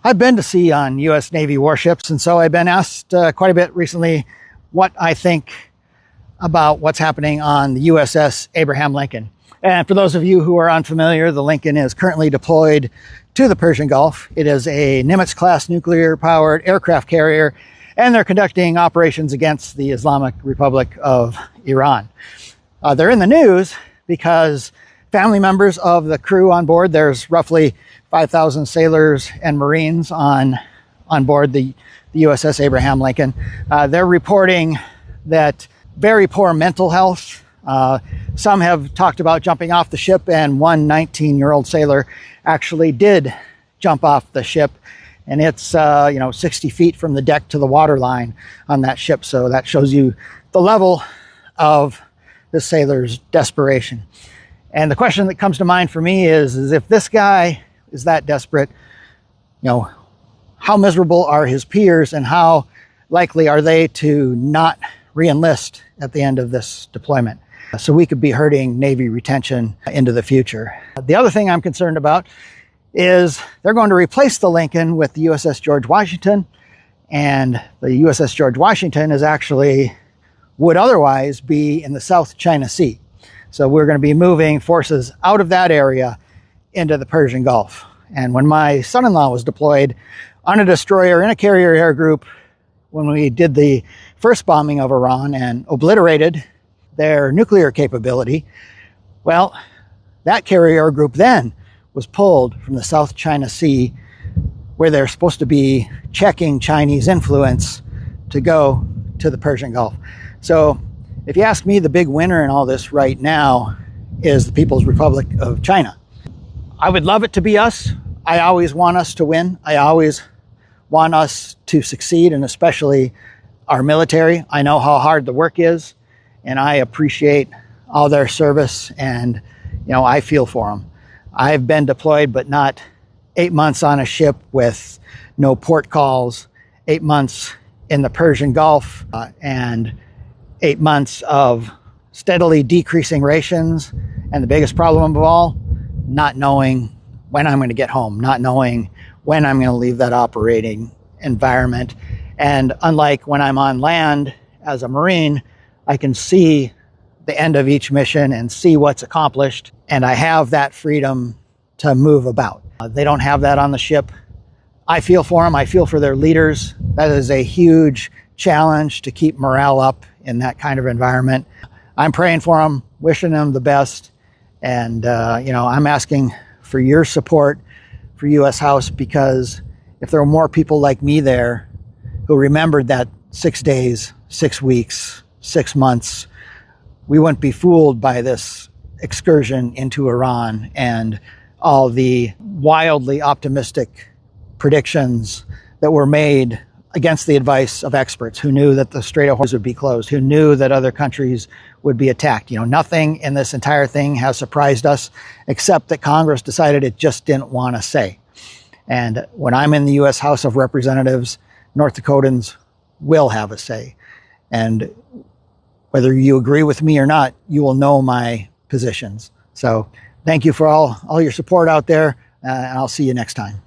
I've been to sea on U.S. Navy warships, and so I've been asked quite a bit recently what I think about what's happening on the USS Abraham Lincoln. And for those of you who are unfamiliar, the Lincoln is currently deployed to the Persian Gulf. It is a Nimitz-class nuclear-powered aircraft carrier, and they're conducting operations against the Islamic Republic of Iran. They're in the news because family members of the crew on board, there's roughly 5,000 sailors and Marines on board the USS Abraham Lincoln. They're reporting that very poor mental health. Some have talked about jumping off the ship, and one 19-year-old sailor actually did jump off the ship, and it's 60 feet from the deck to the water line on that ship. So that shows you the level of the sailor's desperation. And the question that comes to mind for me is if this guy is that desperate, how miserable are his peers, and how likely are they to not re-enlist at the end of this deployment? So we could be hurting Navy retention into the future. The other thing I'm concerned about is they're going to replace the Lincoln with the USS George Washington, and the USS George Washington would otherwise be in the South China Sea. So we're going to be moving forces out of that area into the Persian Gulf. And when my son-in-law was deployed on a destroyer in a carrier air group, when we did the first bombing of Iran and obliterated their nuclear capability, well, that carrier group then was pulled from the South China Sea, where they're supposed to be checking Chinese influence, to go to the Persian Gulf. So if you ask me, the big winner in all this right now is the People's Republic of China. I would love it to be us. I always want us to win. I always want us to succeed, and especially our military. I know how hard the work is, and I appreciate all their service, and I feel for them. I've been deployed, but not 8 months on a ship with no port calls, 8 months in the Persian Gulf, and 8 months of steadily decreasing rations. And the biggest problem of all, not knowing when I'm going to get home, not knowing when I'm going to leave that operating environment. And unlike when I'm on land as a Marine, I can see the end of each mission and see what's accomplished, and I have that freedom to move about. They don't have that on the ship. I feel for them. I feel for their leaders. That is a huge challenge to keep morale up in that kind of environment. I'm praying for them, wishing them the best, and I'm asking for your support for U.S. House, because if there were more people like me there who remembered that 6 days, 6 weeks, 6 months, we wouldn't be fooled by this excursion into Iran and all the wildly optimistic predictions that were made against the advice of experts who knew that the Strait of Hormuz would be closed, who knew that other countries would be attacked. Nothing in this entire thing has surprised us, except that Congress decided it just didn't want to say. And when I'm in the U.S. House of Representatives, North Dakotans will have a say. And whether you agree with me or not, you will know my positions. So thank you for all your support out there, and I'll see you next time.